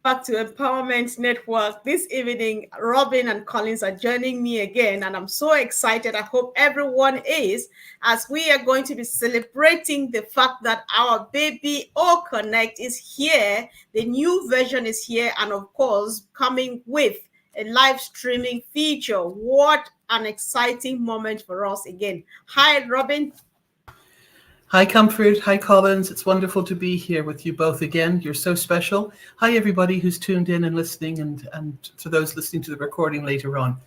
back to Empowerment Network. This evening, Robin and Collins are joining me again, and I'm so excited. I hope everyone is, as we are going to be celebrating the fact that our baby O Connect is here. The new version is here, and of course, coming with a live streaming feature. What an exciting moment for us again. Hi, Robin. Hi, Comfort. Hi, Collins. It's wonderful to be here with you both again. You're so special. Hi, everybody who's tuned in and listening, and to those listening to the recording later on.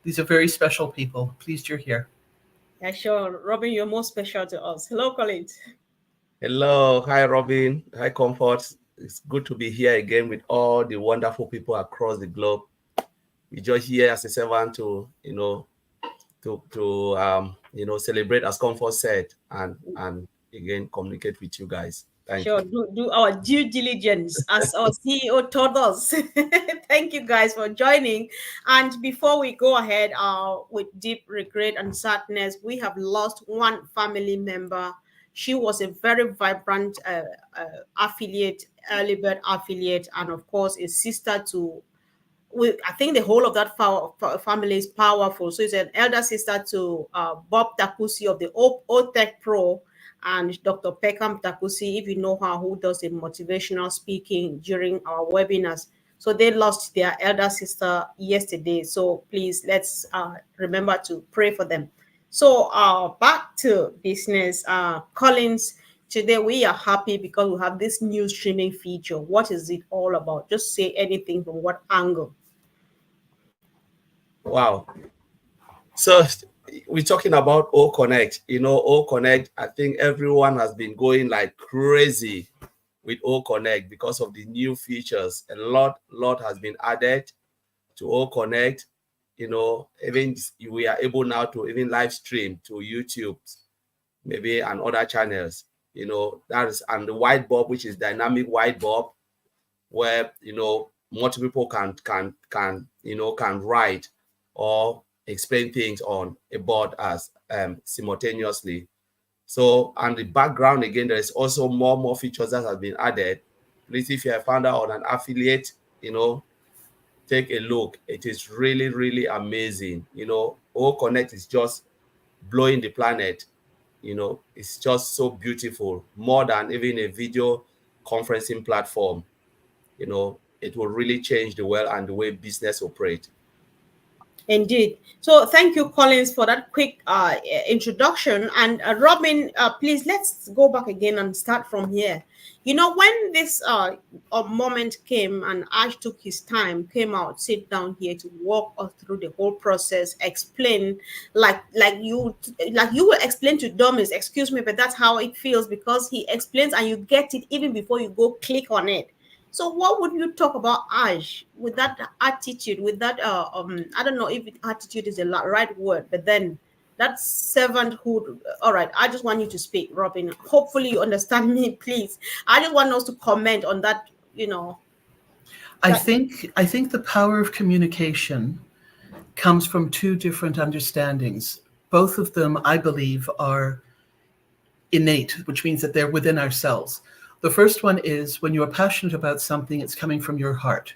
These are very special people. Pleased you're here. Yeah, sure. Robin, you're most special to us. Hello, Collins. Hello. Hi, Robin. Hi, Comfort. It's good to be here again with all the wonderful people across the globe. We just here as a servant to, celebrate, as Comfort said, and again communicate with you guys. Thank Sure, you. do our due diligence as our CEO told us. Thank you guys for joining. And before we go ahead, with deep regret and sadness, we have lost one family member. She was a very vibrant affiliate, early bird affiliate, and of course, a sister to. I think the whole of that family is powerful. So it's an elder sister to Bob Takusi of the OTech Pro, and Dr. Peckham Takusi, if you know her, who does the motivational speaking during our webinars. So they lost their elder sister yesterday. So please, let's remember to pray for them. So back to business. Collins, today we are happy because we have this new streaming feature. What is it all about? Just say anything from what angle. Wow. So we're talking about O Connect. O Connect, I think everyone has been going like crazy with O Connect because of the new features. A lot has been added to O Connect. Even we are able now to even live stream to YouTube, maybe, and other channels. That is, and the white bulb, which is dynamic white bulb, where multiple people can write or explain things on a board as simultaneously. So, and the background, again, there is also more features that have been added. Please, if you're a founder or an affiliate, take a look. It is really, really amazing. O Connect is just blowing the planet. It's just so beautiful, more than even a video conferencing platform. It will really change the world and the way business operates. Indeed. So thank you, Collins, for that quick introduction. And Robin, please, let's go back again and start from here. When this moment came and Ash took his time, came out, sit down here to walk us through the whole process, explain like you will explain to dummies, excuse me, but that's how it feels, because he explains and you get it even before you go click on it. So what would you talk about Ash with that attitude, with that I don't know if attitude is the right word, but then that servanthood. All right, I just want you to speak, Robin. Hopefully you understand me, please. I just want us to comment on that, I think the power of communication comes from two different understandings. Both of them, I believe, are innate, which means that they're within ourselves. The first one is when you are passionate about something, it's coming from your heart.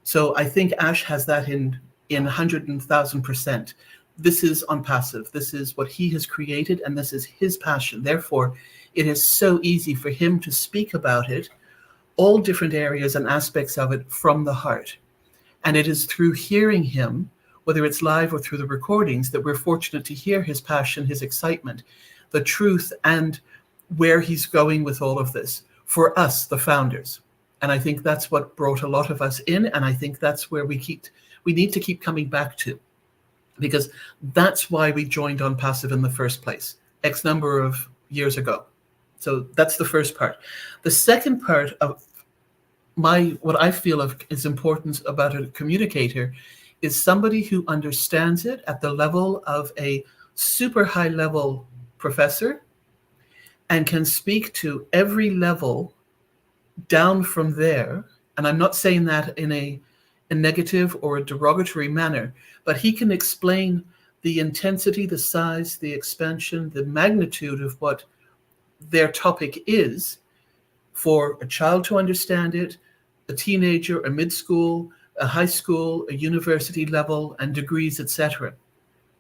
So I think Ash has that in 100,000%. This is ONPASSIVE. This is what he has created, and this is his passion. Therefore, it is so easy for him to speak about it, all different areas and aspects of it, from the heart. And it is through hearing him, whether it's live or through the recordings, that we're fortunate to hear his passion, his excitement, the truth, and where he's going with all of this for us, the founders. And I think that's what brought a lot of us in. And I think that's where we need to keep coming back to, because that's why we joined ONPASSIVE in the first place, X number of years ago. So that's the first part. The second part of what I feel is important about a communicator is somebody who understands it at the level of a super high level professor and can speak to every level down from there. And I'm not saying that in a negative or a derogatory manner, but he can explain the intensity, the size, the expansion, the magnitude of what their topic is for a child to understand it, a teenager, a mid school, a high school, a university level, and degrees, etc.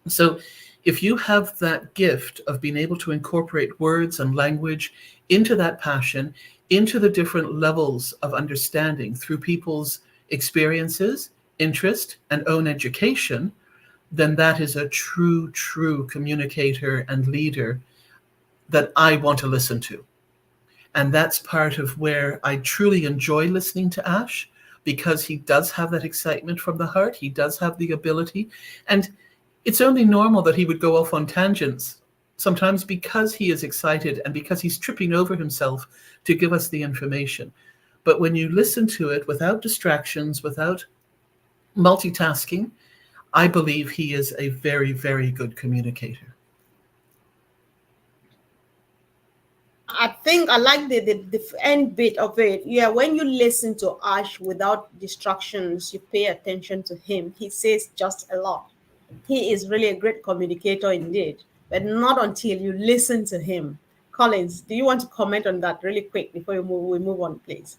So if you have that gift of being able to incorporate words and language into that passion, into the different levels of understanding through people's experiences, interest, and own education, then that is a true, true communicator and leader that I want to listen to. And that's part of where I truly enjoy listening to Ash, because he does have that excitement from the heart. He does have the ability. And it's only normal that he would go off on tangents, sometimes because he is excited and because he's tripping over himself to give us the information. But when you listen to it without distractions, without multitasking, I believe he is a very, very good communicator. I think I like the end bit of it. Yeah, when you listen to Ash without distractions, you pay attention to him. He says just a lot. He is really a great communicator indeed, but not until you listen to him. Collins, do you want to comment on that really quick before we move on, please?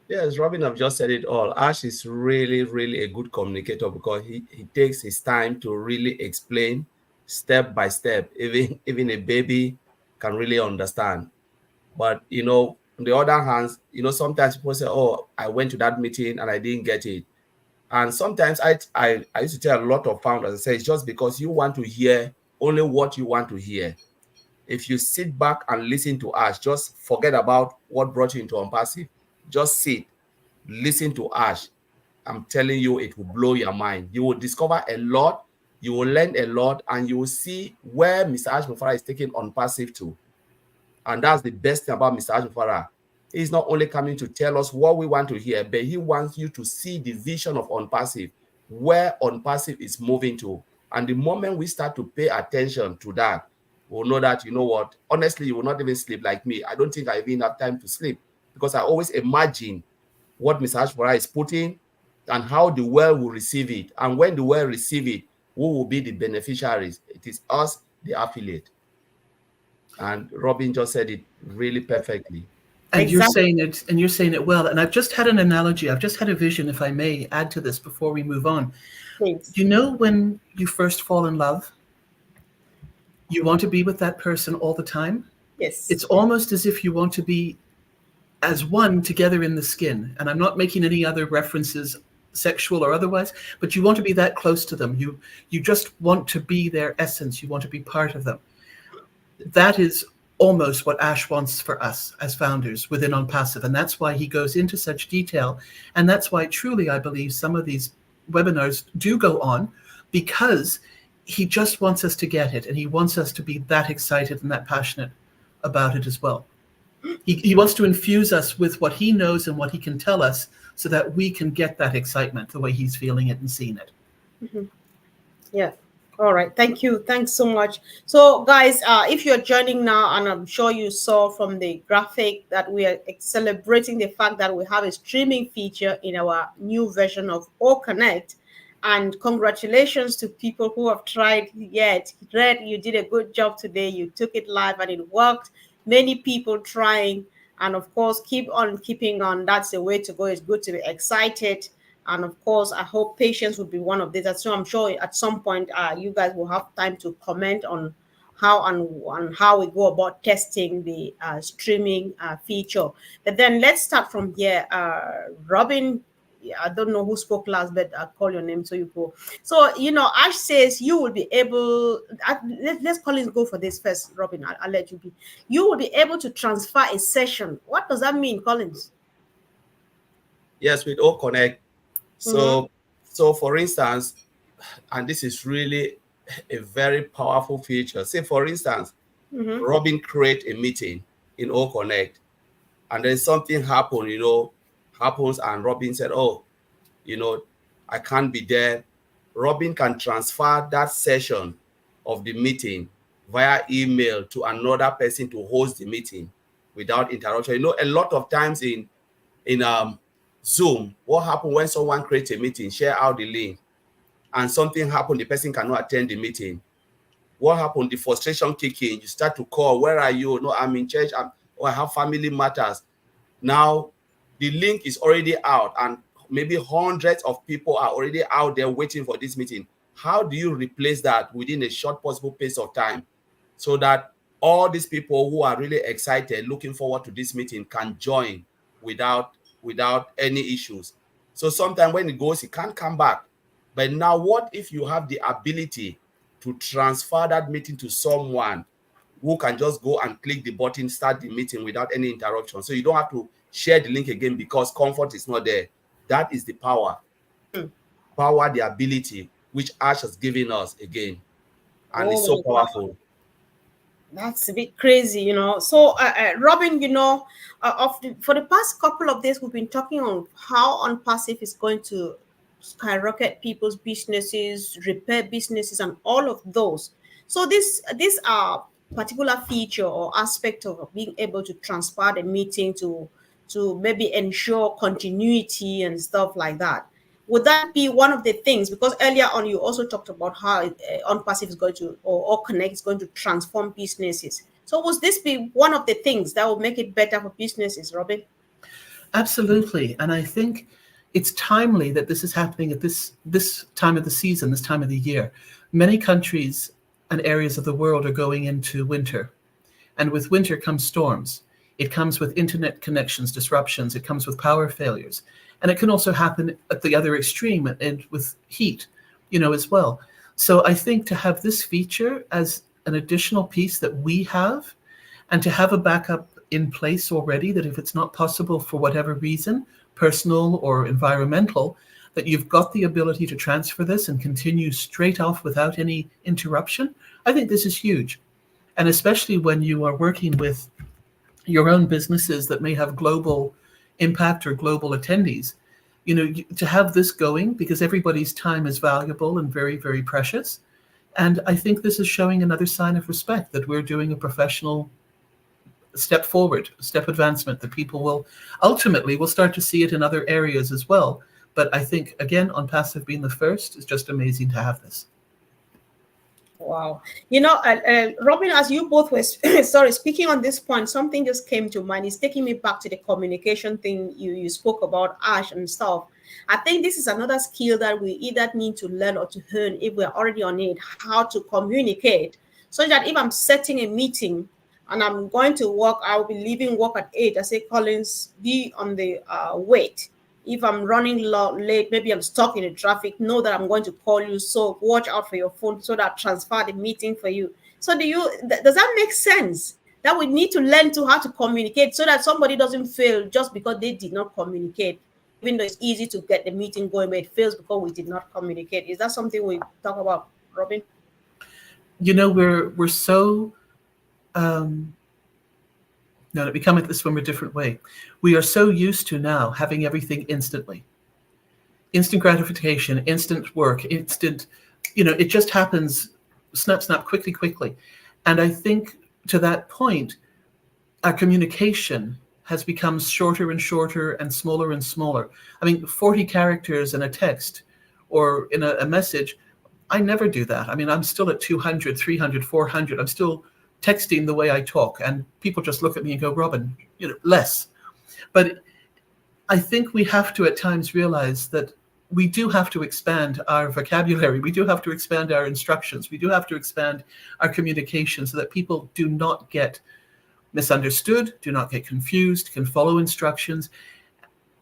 Yes, Robin have just said it all. Ash is really, really a good communicator because he takes his time to really explain step by step. Even a baby can really understand. But on the other hand, sometimes people say, "Oh, I went to that meeting and I didn't get it." And sometimes I used to tell a lot of founders, I say, it's just because you want to hear only what you want to hear. If you sit back and listen to Ash, just forget about what brought you into ONPASSIVE. Just sit, listen to Ash. I'm telling you, it will blow your mind. You will discover a lot, you will learn a lot, and you will see where Mr. Ash Mufara is taking ONPASSIVE to. And that's the best thing about Mr. Ash Mufara. He's not only coming to tell us what we want to hear, but he wants you to see the vision of ONPASSIVE, where ONPASSIVE is moving to. And the moment we start to pay attention to that, we'll know that, you know what, honestly, you will not even sleep like me. I don't think I even have time to sleep because I always imagine what Mr. Ashfora is putting and how the world will receive it. And when the world receive it, who will be the beneficiaries? It is us, the affiliate. And Robin just said it really perfectly. And Exactly, you're saying it well. And I've just had an analogy. I've just had a vision, if I may add to this before we move on. please. You know, when you first fall in love, you want to be with that person all the time. Yes. It's almost as if you want to be as one together in the skin. And I'm not making any other references, sexual or otherwise, but you want to be that close to them. You just want to be their essence. You want to be part of them. That is almost what Ash wants for us as founders within ONPASSIVE. And that's why he goes into such detail. And that's why truly I believe some of these webinars do go on, because he just wants us to get it. And he wants us to be that excited and that passionate about it as well. He wants to infuse us with what he knows and what he can tell us so that we can get that excitement the way he's feeling it and seeing it. Mm-hmm. Yeah. All right. Thank you. Thanks so much. So, guys, if you're joining now, and I'm sure you saw from the graphic that we are celebrating the fact that we have a streaming feature in our new version of O Connect. And congratulations to people who have tried yet. Red, you did a good job today. You took it live and it worked. Many people trying. And of course, keep on keeping on. That's the way to go. It's good to be excited. And of course, I hope patience will be one of these. So I'm sure at some point you guys will have time to comment on how we go about testing the streaming feature. But then let's start from here. Robin, yeah, I don't know who spoke last, but I'll call your name so you go. So, Ash says you will be able, let's Collins go for this first, Robin. I'll let you be. You will be able to transfer a session. What does that mean, Collins? Yes, with O Connect. Mm-hmm. So for instance, and this is really a very powerful feature. Say, for instance, Mm-hmm. Robin create a meeting in O Connect, and then something happened, happens, and Robin said, "Oh, I can't be there." Robin can transfer that session of the meeting via email to another person to host the meeting without interruption. A lot of times in Zoom, what happened when someone creates a meeting, share out the link, and something happened, the person cannot attend the meeting. What happened? The frustration kick in. You start to call, where are you? No, I'm in church. I have family matters. Now, the link is already out and maybe hundreds of people are already out there waiting for this meeting. How do you replace that within a short possible pace of time so that all these people who are really excited, looking forward to this meeting, can join without any issues? So sometimes when it goes, it can't come back. But now what if you have the ability to transfer that meeting to someone who can just go and click the button, start the meeting without any interruption? So you don't have to share the link again because comfort is not there. That is the power. Power, the ability which Ash has given us again. And it's Oh so my God. powerful. That's a bit crazy, you know. So, Robin, you know, for the past couple of days, we've been talking on how OnPassive is going to skyrocket people's businesses, repair businesses, and all of those. So, this particular feature or aspect of being able to transfer the meeting to maybe ensure continuity and stuff like that. Would that be one of the things? Because earlier on, you also talked about how OnPassive is going to, or Connect is going to transform businesses. So, would this be one of the things that will make it better for businesses, Robin? Absolutely. And I think it's timely that this is happening at this time of the season, this time of the year. Many countries and areas of the world are going into winter. And with winter comes storms. It comes with internet connections, disruptions. It comes with power failures. And it can also happen at the other extreme and with heat, as well. So I think to have this feature as an additional piece that we have, and to have a backup in place already, that if it's not possible for whatever reason, personal or environmental, that you've got the ability to transfer this and continue straight off without any interruption. I think this is huge. And especially when you are working with your own businesses that may have global impact or global attendees, to have this going, because everybody's time is valuable and very, very precious. And I think this is showing another sign of respect, that we're doing a professional step forward, step advancement, that people will ultimately will start to see it in other areas as well. But I think, again, OnPassive being the first, is just amazing to have this. Wow. You know, Robin, as you both were, sorry, speaking on this point, something just came to mind. It's taking me back to the communication thing you spoke about, Ash and stuff. I think this is another skill that we either need to learn or to learn if we're already on it, how to communicate. So that if I'm setting a meeting and I'm going to work, I'll be leaving work at 8. I say, Collins, be on the wait. If I'm running late, maybe I'm stuck in the traffic, know that I'm going to call you. So watch out for your phone so that I transfer the meeting for you. So does that make sense? That we need to learn to how to communicate so that somebody doesn't fail just because they did not communicate. Even though it's easy to get the meeting going, but it fails because we did not communicate. Is that something we talk about, Robin? We're so no, let me come at this from a different way. We are so used to now having everything instantly. Instant gratification, instant work, instant, it just happens snap, snap, quickly, quickly. And I think to that point, our communication has become shorter and shorter and smaller and smaller. I mean, 40 characters in a text or in a message, I never do that. I mean, I'm still at 200, 300, 400. I'm still texting the way I talk, and people just look at me and go, Robin, less. But I think we have to at times realize that we do have to expand our vocabulary. We do have to expand our instructions. We do have to expand our communication so that people do not get misunderstood, do not get confused, can follow instructions.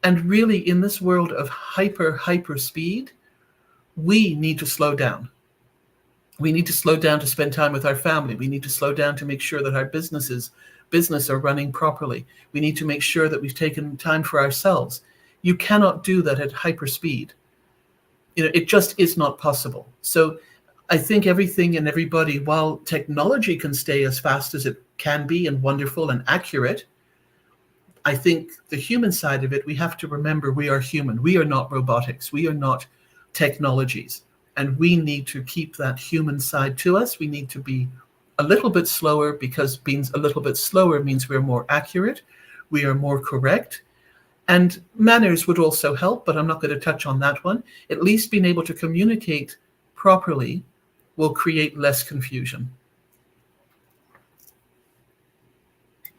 And really, in this world of hyper speed, we need to slow down. We need to slow down to spend time with our family. We need to slow down to make sure that our business are running properly. We need to make sure that we've taken time for ourselves. You cannot do that at hyper speed. It just is not possible. So I think everything and everybody, while technology can stay as fast as it can be and wonderful and accurate, I think the human side of it, we have to remember we are human. We are not robotics. We are not technologies. And we need to keep that human side to us. We need to be a little bit slower, because being a little bit slower means we're more accurate, we are more correct. And manners would also help, but I'm not going to touch on that one. At least being able to communicate properly will create less confusion.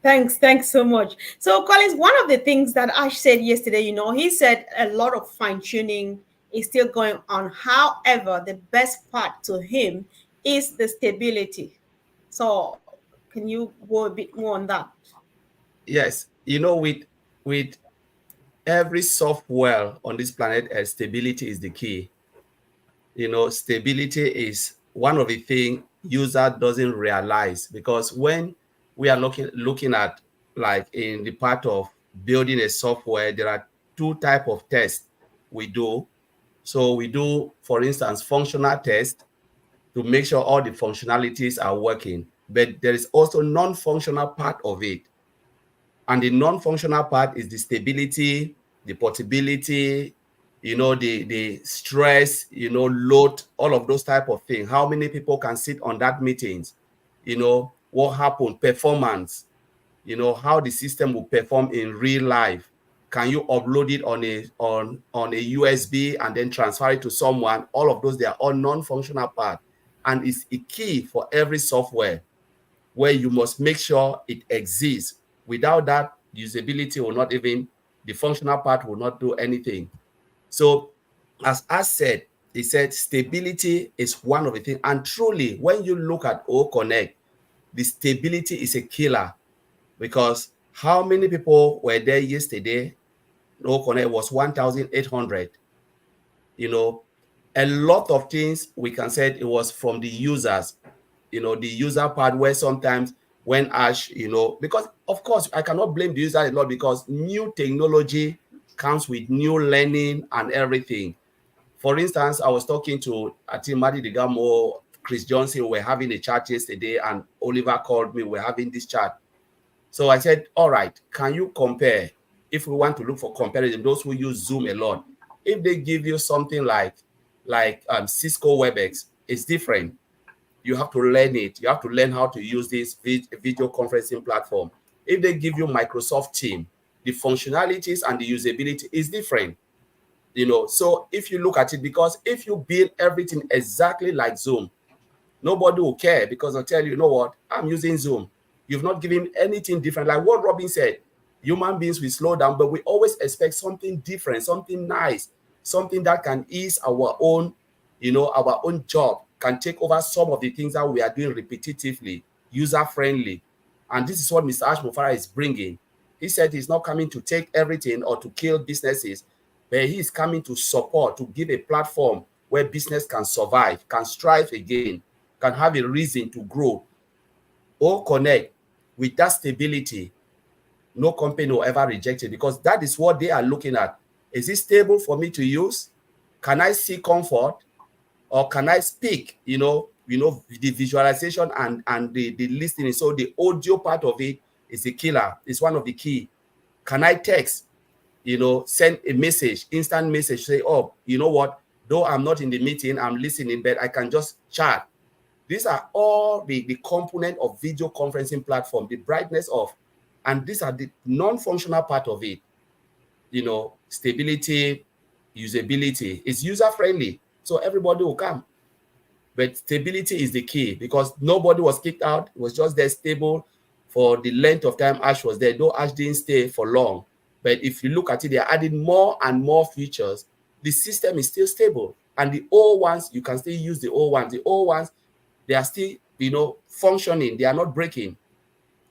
Thanks so much. So, Collins, one of the things that Ash said yesterday, he said a lot of fine tuning is still going on. However, the best part to him is the stability. So, can you go a bit more on that? Yes, with every software on this planet, stability is the key. Stability is one of the things user doesn't realize, because when we are looking at, like, in the part of building a software, there are two type of tests we do. So we do, for instance, functional test to make sure all the functionalities are working, but there is also non-functional part of it. And the non-functional part is the stability, the portability, the stress, load, all of those type of things. How many people can sit on that meetings? What happened, performance, how the system will perform in real life. Can you upload it on a USB and then transfer it to someone? All of those, they are all non-functional part. And it's a key for every software, where you must make sure it exists. Without that, usability will not even, the functional part will not do anything. So, as I said, he said stability is one of the things. And truly, when you look at O Connect, the stability is a killer, because how many people were there yesterday? O Connect was 1,800. A lot of things we can say it was from the users, the user part, where sometimes when Ash, because of course I cannot blame the user a lot, because new technology comes with new learning and everything. For instance, I was talking to Atimadi Digamo, Chris Johnson, we were having a chat yesterday, and Oliver called me, we're having this chat. So I said, all right, can you compare, if we want to look for comparison, those who use Zoom a lot, if they give you something like Cisco WebEx, it's different. You have to learn it. You have to learn how to use this video conferencing platform. If they give you Microsoft Teams, the functionalities and the usability is different. So if you look at it, because if you build everything exactly like Zoom, nobody will care, because they'll tell you, you know what, I'm using Zoom. You've not given anything different. Like what Robin said, human beings will slow down, but we always expect something different, something nice, something that can ease our own job, can take over some of the things that we are doing repetitively, user friendly. And this is what Mr. Ash Mufara is bringing. He said he's not coming to take everything or to kill businesses, but he is coming to support, to give a platform where business can survive, can strive again, can have a reason to grow. Or connect with that stability. No company will ever reject it, because that is what they are looking at. Is it stable for me to use? Can I see comfort? Or can I speak? The visualization and the listening. So the audio part of it is a killer. It's one of the key. Can I text? Send a message, instant message, say, oh, you know what? Though I'm not in the meeting, I'm listening, but I can just chat. These are all the component of video conferencing platform, the brightness of, and these are the non-functional part of it. Stability, usability. It's user friendly, so everybody will come. But stability is the key, because nobody was kicked out. It was just there stable for the length of time Ash was there, though Ash didn't stay for long. But if you look at it, they're adding more and more features. The system is still stable. And the old ones, you can still use the old ones. The old ones, they are still, functioning. They are not breaking.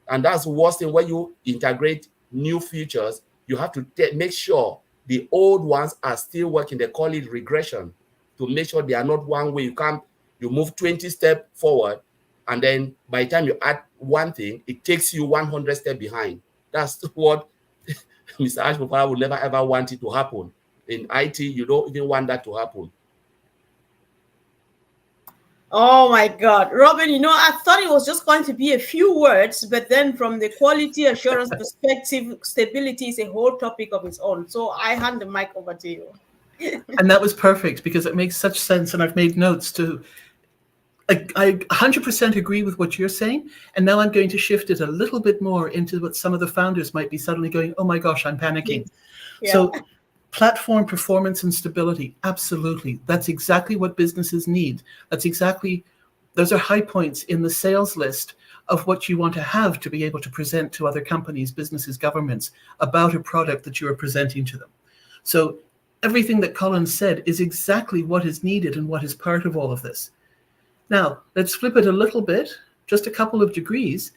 And that's the worst thing. When you integrate new features, you have to make sure the old ones are still working. They call it regression, to make sure they are not one way. You move 20 steps forward, and then by the time you add one thing, it takes you 100 steps behind. That's what Mr. Ashmufara would never ever want it to happen. In IT, you don't even want that to happen. Oh my God, Robin, I thought it was just going to be a few words, but then from the quality assurance perspective, stability is a whole topic of its own. So I hand the mic over to you. And that was perfect, because it makes such sense. And I've made notes to, I 100% agree with what you're saying. And now I'm going to shift it a little bit more into what some of the founders might be suddenly going, oh my gosh, I'm panicking. Yeah. So platform performance and stability, absolutely. That's exactly what businesses need. That's exactly Those are high points in the sales list of what you want to have to be able to present to other companies, businesses, governments about a product that you are presenting to them. So everything that Colin said is exactly what is needed and what is part of all of this. Now, let's flip it a little bit, just a couple of degrees,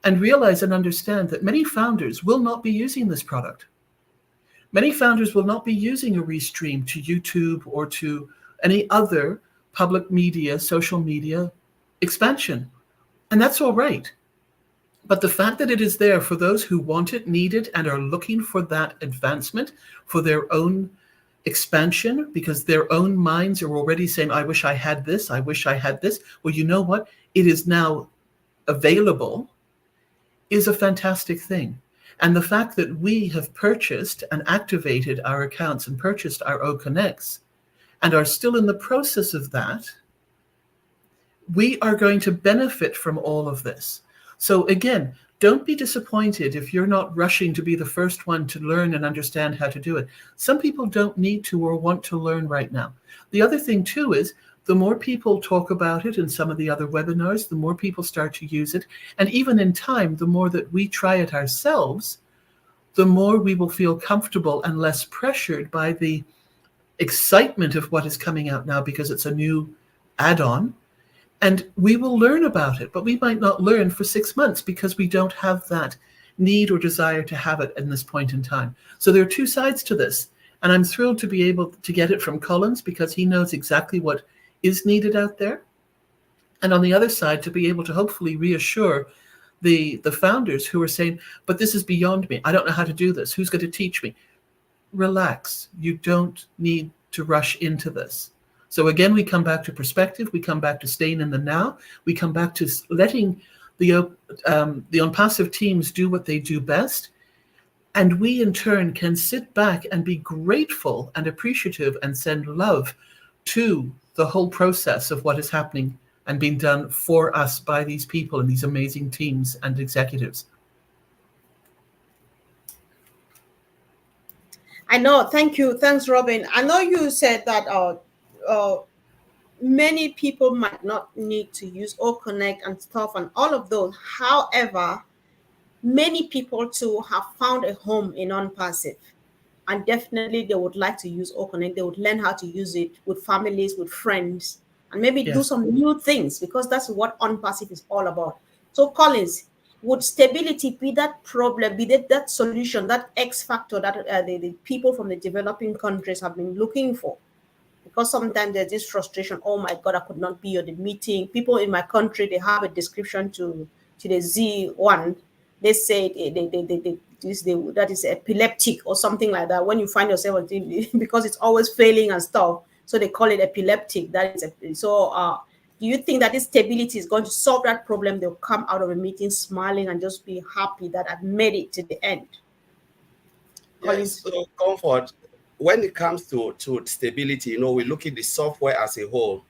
and realize and understand that many founders will not be using this product. Many founders will not be using a Restream to YouTube or to any other public media, social media expansion. And that's all right. But the fact that it is there for those who want it, need it, and are looking for that advancement for their own expansion, because their own minds are already saying, I wish I had this, I wish I had this. Well, you know what? It is now available, is a fantastic thing. And the fact that we have purchased and activated our accounts and purchased our O Connects and are still in the process of that, we are going to benefit from all of this. So again, don't be disappointed if you're not rushing to be the first one to learn and understand how to do it. Some people don't need to or want to learn right now. The other thing too is the more people talk about it in some of the other webinars, the more people start to use it. And even in time, the more that we try it ourselves, the more we will feel comfortable and less pressured by the excitement of what is coming out now because it's a new add-on. And we will learn about it, but we might not learn for 6 months because we don't have that need or desire to have it in this point in time. So there are two sides to this. And I'm thrilled to be able to get it from Collins because he knows exactly what is needed out there. And on the other side, to be able to hopefully reassure the founders who are saying, but this is beyond me. I don't know how to do this. Who's going to teach me? Relax. You don't need to rush into this. So again, we come back to perspective. We come back to staying in the now. We come back to letting the ONPASSIVE teams do what they do best. And we, in turn, can sit back and be grateful and appreciative and send love to the whole process of what is happening and being done for us by these people and these amazing teams and executives. I know. Thank you. Thanks, Robin. I know you said that many people might not need to use O Connect and stuff and all of those. However, many people too have found a home in ONPASSIVE, and definitely they would like to use O Connect. They would learn how to use it with families, with friends, and maybe do Yes. some new things because that's what ONPASSIVE is all about. So, Collins, would stability be that problem, be that solution, that X factor that the people from the developing countries have been looking for? Because sometimes there's this frustration, oh my God, I could not be at the meeting. People in my country, they have a description to the Z1. They say that is epileptic or something like that. When you find yourself, because it's always failing and stuff, so they call it epileptic. That is do you think that this stability is going to solve that problem? They'll come out of a meeting smiling and just be happy that I've made it to the end. Yes, so Comfort, when it comes to stability, we look at the software as a whole,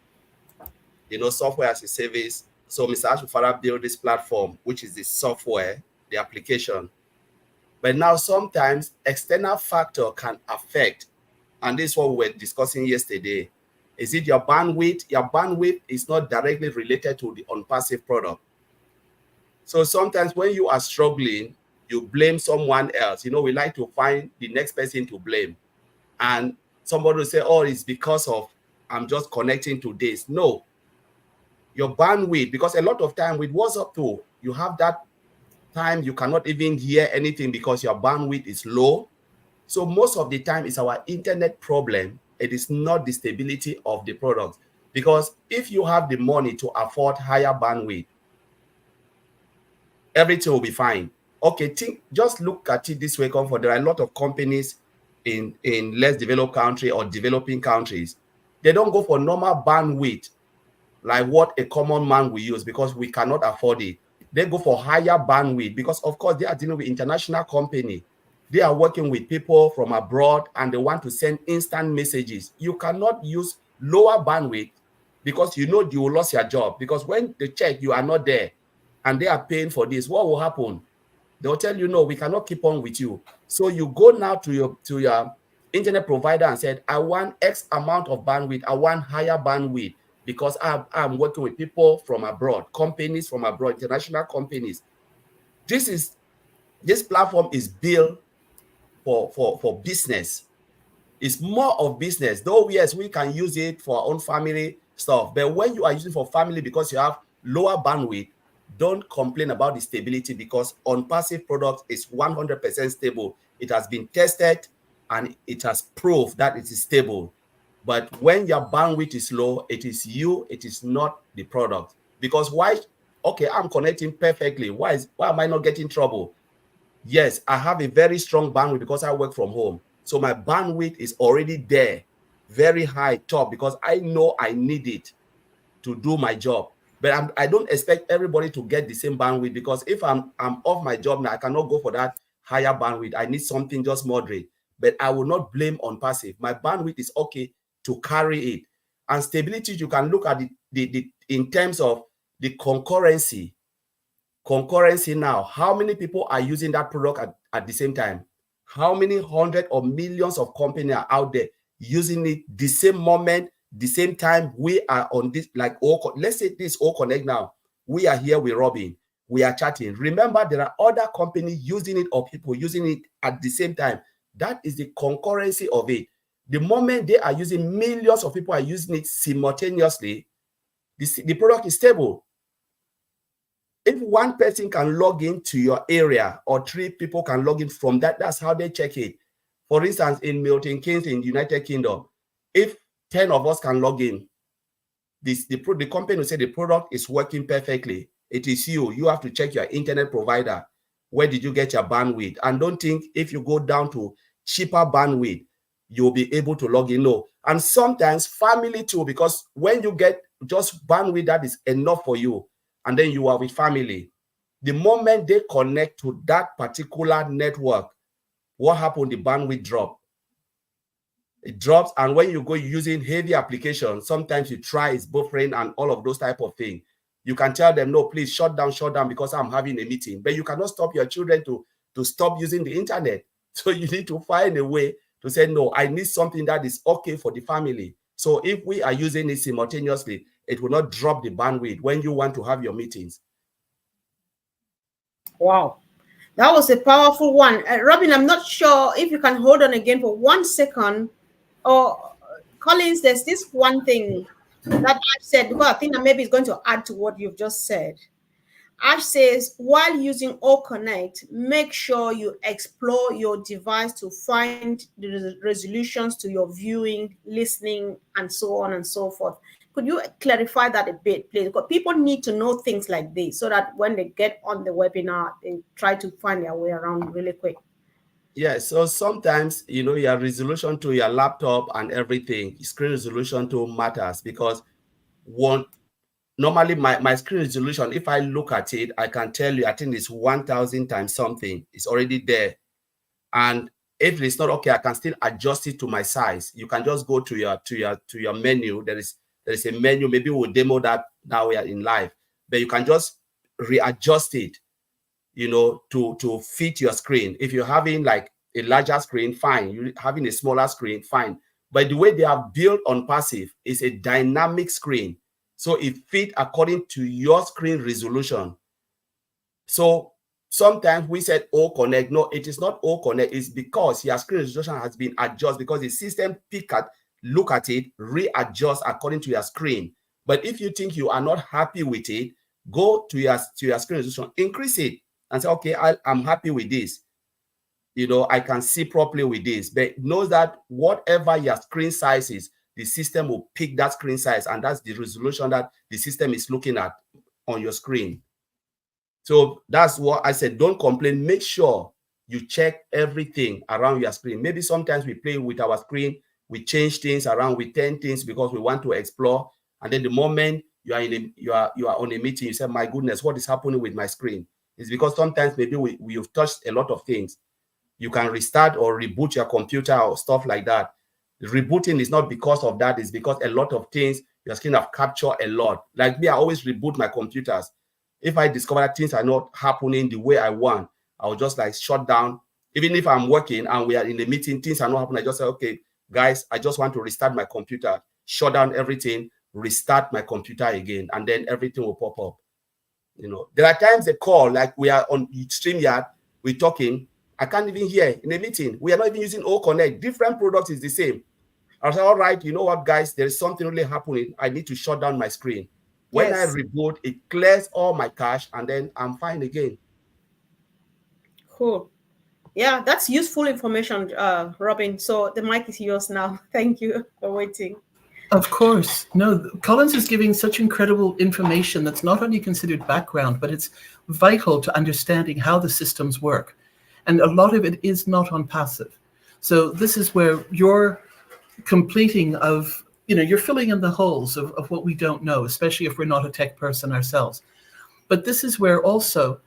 software as a service. So Mr. Ashufara built this platform, which is the software, the application. But now sometimes external factor can affect, and this is what we were discussing yesterday. Is it your bandwidth? Your bandwidth is not directly related to the ONPASSIVE product. So sometimes when you are struggling, you blame someone else. We like to find the next person to blame. And somebody will say, oh, it's because of I'm just connecting to this. No. Your bandwidth, because a lot of time with WhatsApp too, you have that time you cannot even hear anything because your bandwidth is low. So most of the time it's our internet problem. It is not the stability of the product. Because if you have the money to afford higher bandwidth, everything will be fine. Okay, just look at it this way, Comfort. There are a lot of companies in less developed country or developing countries. They don't go for normal bandwidth like what a common man will use because we cannot afford it. They go for higher bandwidth because, of course, they are dealing with international company. They are working with people from abroad and they want to send instant messages. You cannot use lower bandwidth because you will lose your job. Because when they check you are not there and they are paying for this, what will happen? They'll tell you, no, we cannot keep on with you. So you go now to your internet provider and said, I want X amount of bandwidth. I want higher bandwidth because I'm working with people from abroad, companies from abroad, international companies. This platform is built for business. It's more of business, though. Yes, we can use it for our own family stuff, but when you are using for family because you have lower bandwidth, don't complain about the stability, because ONPASSIVE product is 100% stable. It has been tested and it has proved that it is stable. But when your bandwidth is low, it is you, it is not the product. Because why? Okay, I'm connecting perfectly. Why am I not getting trouble? Yes, I have a very strong bandwidth because I work from home. So my bandwidth is already there, very high top, because I know I need it to do my job. But I don't expect everybody to get the same bandwidth, because if I'm off my job now, I cannot go for that higher bandwidth. I need something just moderate. But I will not blame ONPASSIVE. My bandwidth is okay to carry it. And stability, you can look at the in terms of the concurrency now. How many people are using that product at the same time? How many hundred or millions of companies are out there using it the same moment, the same time? We are on this, like, let's say this O Connect now. We are here with Robin. We are chatting. Remember, there are other companies using it or people using it at the same time. That is the concurrency of it. The moment they are using, millions of people are using it simultaneously, the product is stable. If one person can log into your area, or 3 people can log in from that, that's how they check it. For instance, in Milton Keynes in the United Kingdom, if 10 of us can log in, the company will say the product is working perfectly. It is you. You have to check your internet provider. Where did you get your bandwidth? And don't think if you go down to cheaper bandwidth, you'll be able to log in. No. And sometimes family too, because when you get just bandwidth that is enough for you, and then you are with family, the moment they connect to that particular network, what happened? The bandwidth drop. It drops, and when you go using heavy applications, sometimes you try it's buffering and all of those type of things. You can tell them, no, please shut down because I'm having a meeting. But you cannot stop your children to stop using the internet. So you need to find a way to say, no, I need something that is okay for the family. So if we are using it simultaneously, it will not drop the bandwidth when you want to have your meetings. Wow. That was a powerful one. Robin, I'm not sure if you can hold on again for 1 second. Or Collins, there's this one thing that I've said, because I think that maybe it's going to add to what you've just said. Ash says, while using OConnect, make sure you explore your device to find the resolutions to your viewing, listening, and so on and so forth. Could you clarify that a bit, please? Because people need to know things like this so that when they get on the webinar, they try to find their way around really quick. Yeah, so sometimes, your resolution to your laptop and everything, screen resolution too matters, because normally my screen resolution, if I look at it, I can tell you, I think it's 1000 times something. It's already there. And if it's not okay, I can still adjust it to my size. You can just go to your menu. There is a menu. Maybe we'll demo that now we are in live, but you can just readjust it, to fit your screen. If you're having like a larger screen, fine. You're having a smaller screen, fine. But the way they are built ONPASSIVE is a dynamic screen. So it fits according to your screen resolution. So sometimes we said O Connect. No, it is not O Connect. It's because your screen resolution has been adjusted, because the system look at it, readjust according to your screen. But if you think you are not happy with it, go to your screen resolution, increase it, and say, okay, I'm happy with this. I can see properly with this. But know that whatever your screen size is, the system will pick that screen size, and that's the resolution that the system is looking at on your screen. So that's what I said. Don't complain. Make sure you check everything around your screen. Maybe sometimes we play with our screen, we change things around, we turn things because we want to explore. And then the moment you are on a meeting, you say, my goodness, what is happening with my screen? It's because sometimes maybe we've touched a lot of things. You can restart or reboot your computer or stuff like that. Rebooting is not because of that. It's because a lot of things your screen have captured a lot. Like me, I always reboot my computers. If I discover that things are not happening the way I want, I'll just like shut down. Even if I'm working and we are in a meeting, things are not happening, I just say, okay, guys, I just want to restart my computer, shut down everything, restart my computer again, and then everything will pop up. There are times they call, like we are on StreamYard, we're talking, I can't even hear in a meeting. We are not even using O Connect. Different products is the same. I was like, all right, you know what, guys, there is something really happening. I need to shut down my screen. When I Yes. reboot, it clears all my cache, and then I'm fine again. Cool. Yeah, that's useful information, Robin. So the mic is yours now. Thank you for waiting. Of course. No, Collins is giving such incredible information that's not only considered background, but it's vital to understanding how the systems work. And a lot of it is not on passive. So this is where you're completing of, you're filling in the holes of what we don't know, especially if we're not a tech person ourselves. But this is where also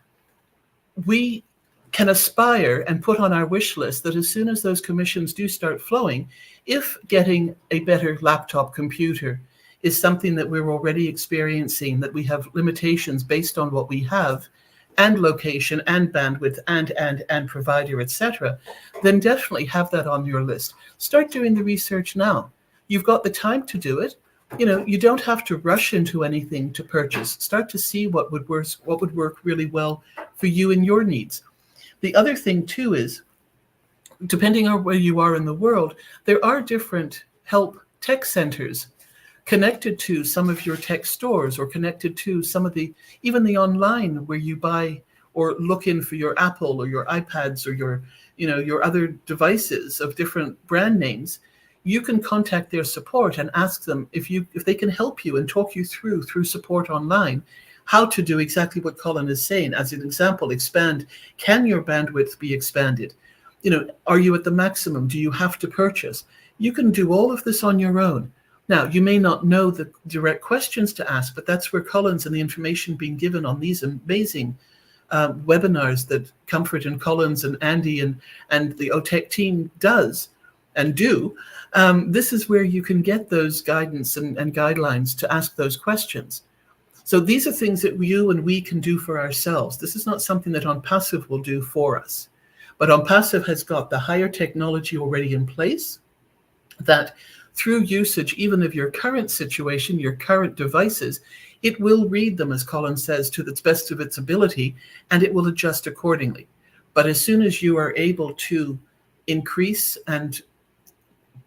we can aspire and put on our wish list that as soon as those commissions do start flowing, if getting a better laptop computer is something that we're already experiencing, that we have limitations based on what we have, and location and bandwidth and provider, etc., then definitely have that on your list. Start doing the research now. You've got the time to do it. You don't have to rush into anything to purchase. Start to see what would work really well for you and your needs. The other thing too is, depending on where you are in the world, there are different help tech centers connected to some of your tech stores, or connected to some of even the online where you buy or look in for your Apple or your iPads or your other devices of different brand names. You can contact their support and ask them if they can help you and talk you through support online how to do exactly what Colin is saying. As an example, expand. Can your bandwidth be expanded? Are you at the maximum? Do you have to purchase? You can do all of this on your own. Now, you may not know the direct questions to ask, but that's where Collins and the information being given on these amazing webinars that Comfort and Collins and Andy and the OTech team does and do. This is where you can get those guidance and guidelines to ask those questions. So these are things that you and we can do for ourselves. This is not something that ONPASSIVE will do for us. But ONPASSIVE has got the higher technology already in place that through usage, even of your current situation, your current devices, it will read them, as Colin says, to the best of its ability, and it will adjust accordingly. But as soon as you are able to increase and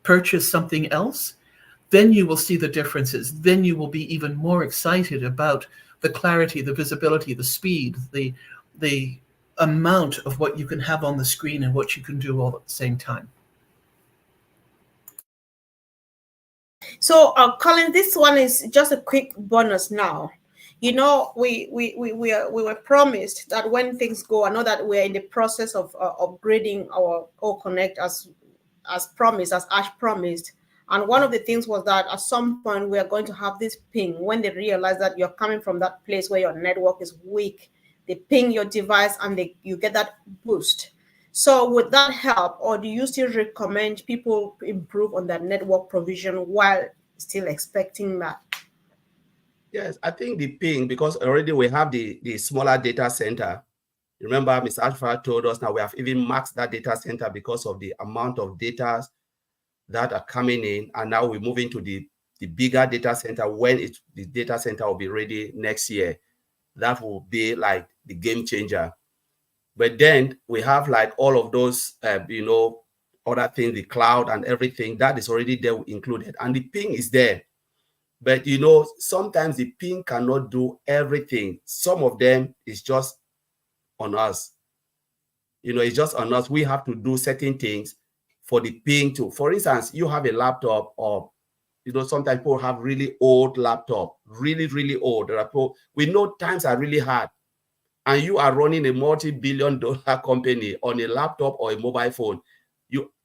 purchase something else, then you will see the differences. Then you will be even more excited about the clarity, the visibility, the speed, the amount of what you can have on the screen and what you can do all at the same time. So, Colin, this one is just a quick bonus now. We were promised that when things go, I know that we're in the process of upgrading our O Connect as promised, as Ash promised. And one of the things was that at some point we are going to have this ping when they realize that you're coming from that place where your network is weak. They ping your device and you get that boost. So would that help, or do you still recommend people improve on their network provision while still expecting that? Yes, I think the ping, because already we have the smaller data center. Remember, Ms. Alpha told us now we have even maxed that data center because of the amount of data that are coming in, and now we're moving to the bigger data center when the data center will be ready next year. That will be like the game changer. But then we have like all of those, other things, the cloud and everything that is already there included, and the ping is there. But sometimes the ping cannot do everything. Some of them is just on us. It's just on us. We have to do certain things for the ping to. For instance, you have a laptop, or sometimes people have really old laptop, really, really old. We know times are really hard, and you are running a multi-billion-dollar company on a laptop or a mobile phone.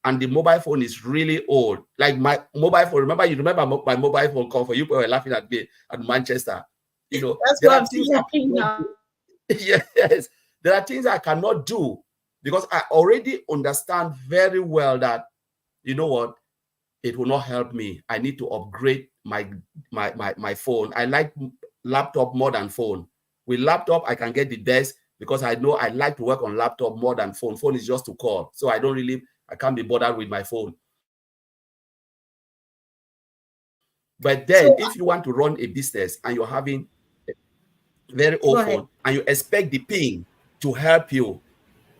And the mobile phone is really old. Like my mobile phone. You remember my mobile phone call for you were laughing at me at Manchester. That's there what are I'm things saying now. yes, there are things I cannot do because I already understand very well that what, it will not help me. I need to upgrade my phone. I like laptop more than phone. With laptop, I can get the best because I know I like to work on laptop more than phone. Phone is just to call, so I can't be bothered with my phone. But then So if you want to run a business and you're having very go old ahead. phone and you expect the ping to help you,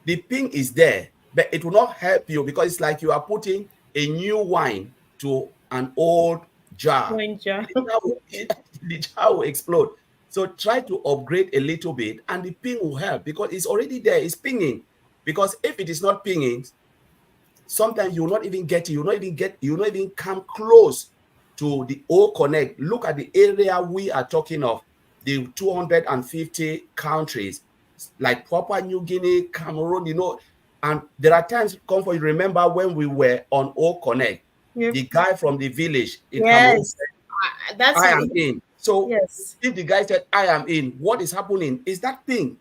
the ping is there, but it will not help you because it's like you are putting a new wine to an old jar. Ranger. The jar will, the jar will explode. So try to upgrade a little bit and the ping will help because it's already there, it's pinging. Because if it is not pinging, sometimes you will not even get it, you will not even come close to the O Connect. Look at the area we are talking of, the 250 countries like Papua New Guinea, Cameroon, and there are times, Comfort, you remember when we were on O Connect, Yep. the guy from the village in Cameroon Yes. said, That's I am in. So yes. if the guy said, I am in, what is happening is that thing,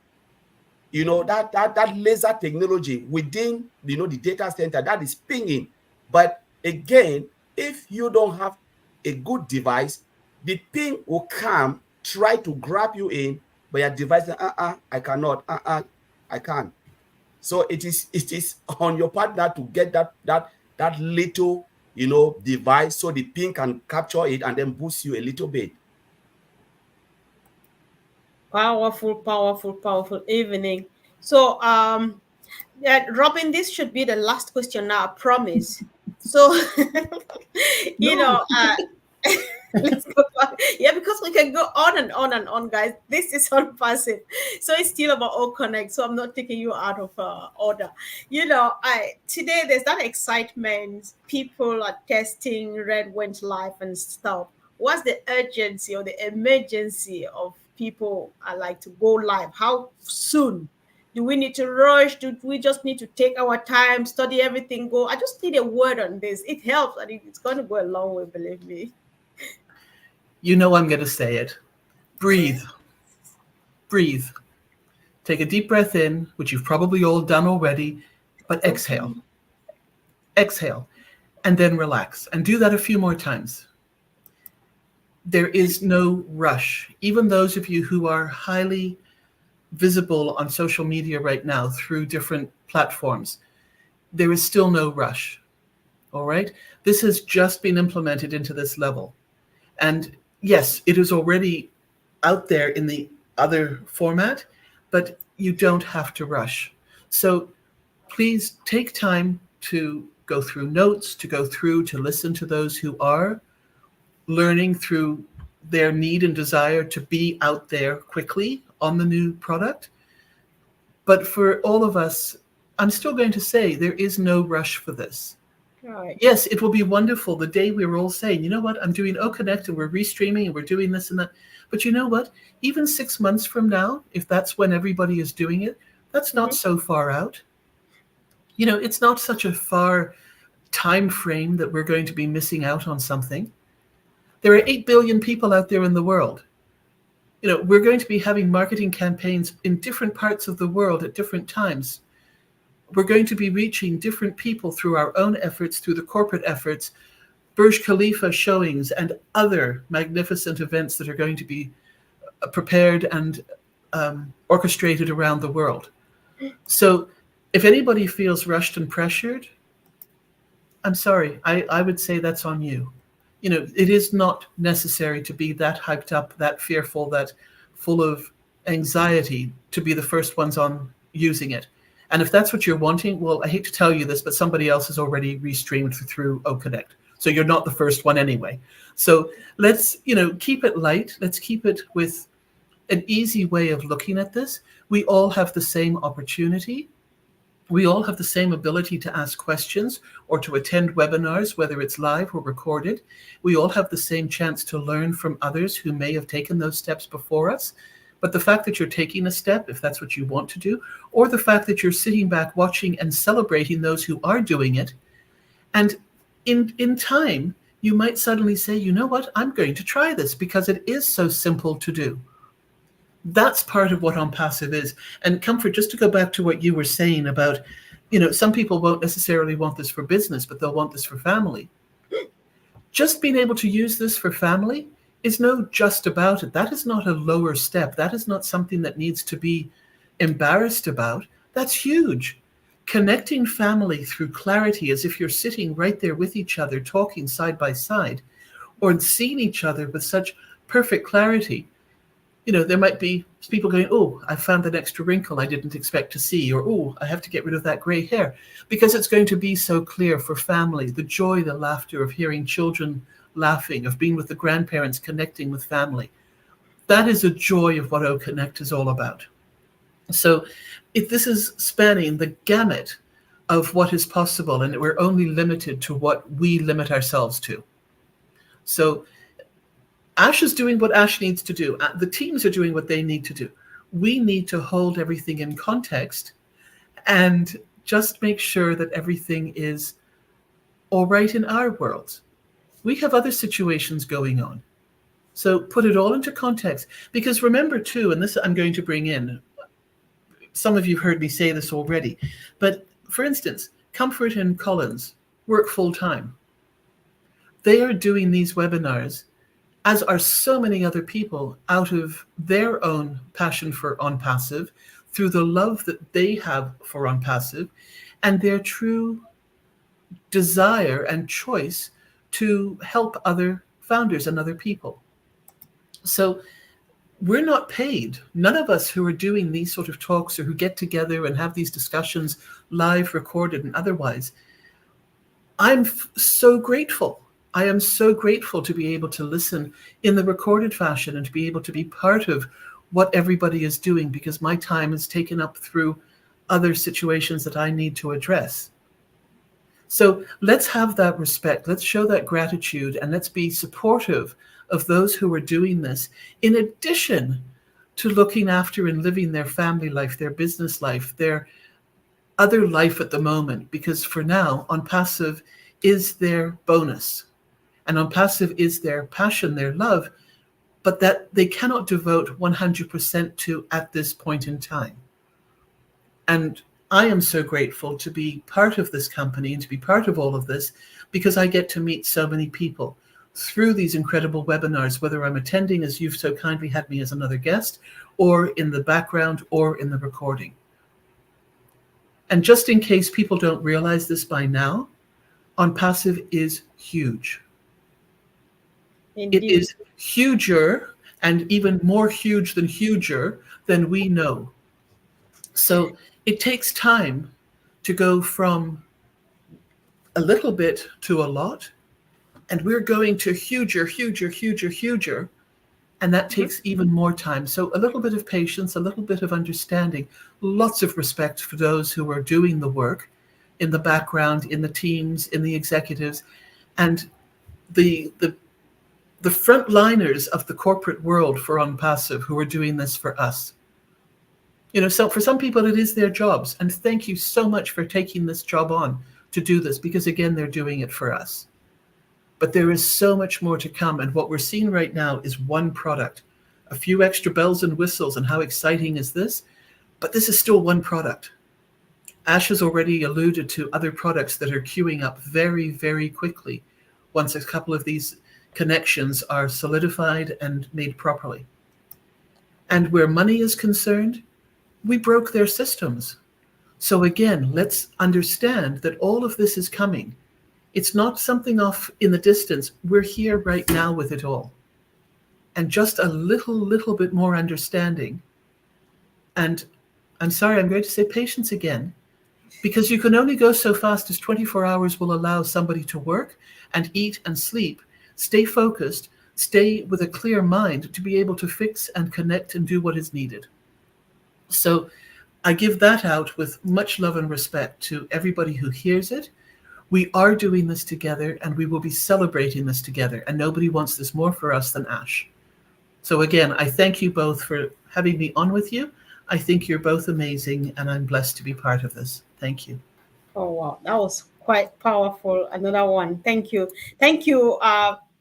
that laser technology within the data center that is pinging. But again, if you don't have a good device, the ping will come, try to grab you in, but your device, I cannot, I can't. So it is on your partner to get that little device so the ping can capture it and then boost you a little bit. Powerful, powerful, powerful evening. So yeah, Robin, this should be the last question now, I promise. So you No. know, let's go back. Yeah, because we can go on and on and on, guys. This is on passive. So it's still about all connect. So I'm not taking you out of order. I today there's that excitement. People are testing Red went live and stuff. What's the urgency or the emergency of people are like to go live? How soon? Do we need to rush? Do we just need to take our time, study everything, go? I just need a word on this. It helps and it's going to go a long way, believe me. You know I'm going to say it. Breathe. Breathe. Take a deep breath in, which you've probably all done already, but exhale. Okay. Exhale. And then relax. And do that a few more times. There is no rush. Even those of you who are highly visible on social media right now through different platforms, there is still no rush. All right? This has just been implemented into this level. And yes, it is already out there in the other format, but you don't have to rush. So please take time to go through notes, to listen to those who are learning through their need and desire to be out there quickly on the new product. But for all of us, I'm still going to say there is no rush for this. All right. Yes, it will be wonderful the day we're all saying, you know what, I'm doing OConnect and we're restreaming and we're doing this and that. But you know what? Even 6 months from now, if that's when everybody is doing it, that's not Mhm. so far out. It's not such a far time frame that we're going to be missing out on something. There are 8 billion people out there in the world. We're going to be having marketing campaigns in different parts of the world at different times. We're going to be reaching different people through our own efforts, through the corporate efforts, Burj Khalifa showings, and other magnificent events that are going to be prepared and orchestrated around the world. So if anybody feels rushed and pressured, I'm sorry, I would say that's on you. It is not necessary to be that hyped up, that fearful, that full of anxiety to be the first ones on using it. And if that's what you're wanting, well, I hate to tell you this, but somebody else has already restreamed through OConnect. So you're not the first one anyway. So let's, keep it light. Let's keep it with an easy way of looking at this. We all have the same opportunity. We all have the same ability to ask questions or to attend webinars, whether it's live or recorded. We all have the same chance to learn from others who may have taken those steps before us. But the fact that you're taking a step, if that's what you want to do, or the fact that you're sitting back watching and celebrating those who are doing it, and in time, you might suddenly say, you know what, I'm going to try this because it is so simple to do. That's part of what ONPASSIVE is. And Comfort, just to go back to what you were saying about, some people won't necessarily want this for business, but they'll want this for family. Just being able to use this for family is no just about it. That is not a lower step. That is not something that needs to be embarrassed about. That's huge. Connecting family through clarity as if you're sitting right there with each other, talking side by side. or seeing each other with such perfect clarity. There might be people going, oh, I found an extra wrinkle I didn't expect to see, or oh, I have to get rid of that gray hair, because it's going to be so clear for family, the joy, the laughter of hearing children laughing, of being with the grandparents, connecting with family. That is a joy of what O Connect is all about. So if this is spanning the gamut of what is possible, and we're only limited to what we limit ourselves to. So Ash is doing what Ash needs to do. The teams are doing what they need to do. We need to hold everything in context and just make sure that everything is all right in our world. We have other situations going on. So put it all into context. Because remember too, and this I'm going to bring in, some of you have heard me say this already, but for instance, Comfort and Collins work full time. They are doing these webinars, as are so many other people, out of their own passion for ONPASSIVE, through the love that they have for ONPASSIVE, and their true desire and choice to help other founders and other people. So we're not paid. None of us who are doing these sort of talks or who get together and have these discussions live, recorded, and otherwise, I'm so grateful. I am so grateful to be able to listen in the recorded fashion and to be able to be part of what everybody is doing, because my time is taken up through other situations that I need to address. So let's have that respect. Let's show that gratitude, and let's be supportive of those who are doing this, in addition to looking after and living their family life, their business life, their other life at the moment, because for now, ONPASSIVE is their bonus. And ONPASSIVE is their passion, their love, but that they cannot devote 100% to at this point in time. And I am so grateful to be part of this company and to be part of all of this, because I get to meet so many people through these incredible webinars, whether I'm attending, as you've so kindly had me as another guest, or in the background or in the recording. And just in case people don't realize this by now, ONPASSIVE is huge. Indeed. It is huger, and even more huge than we know. So it takes time to go from a little bit to a lot, and we're going to huger. And that takes even more time. So a little bit of patience, a little bit of understanding, lots of respect for those who are doing the work in the background, in the teams, in the executives, and the frontliners of the corporate world for ONPASSIVE who are doing this for us. So for some people it is their jobs, and thank you so much for taking this job on to do this, because again, they're doing it for us. But there is so much more to come, and what we're seeing right now is one product. A few extra bells and whistles, and how exciting is this? But this is still one product. Ash has already alluded to other products that are queuing up very, very quickly once a couple of these connections are solidified and made properly. And where money is concerned, we broke their systems. So again, let's understand that all of this is coming. It's not something off in the distance. We're here right now with it all. And just a little bit more understanding. And I'm sorry, I'm going to say patience again, because you can only go so fast as 24 hours will allow somebody to work and eat and sleep, stay focused, stay with a clear mind to be able to fix and connect and do what is needed. So I give that out with much love and respect to everybody who hears it. We are doing this together, and we will be celebrating this together, and nobody wants this more for us than Ash. So again, I thank you both for having me on with you. I think you're both amazing, and I'm blessed to be part of this. Thank you. Oh wow, that was quite powerful. Another one. Thank you. Thank you,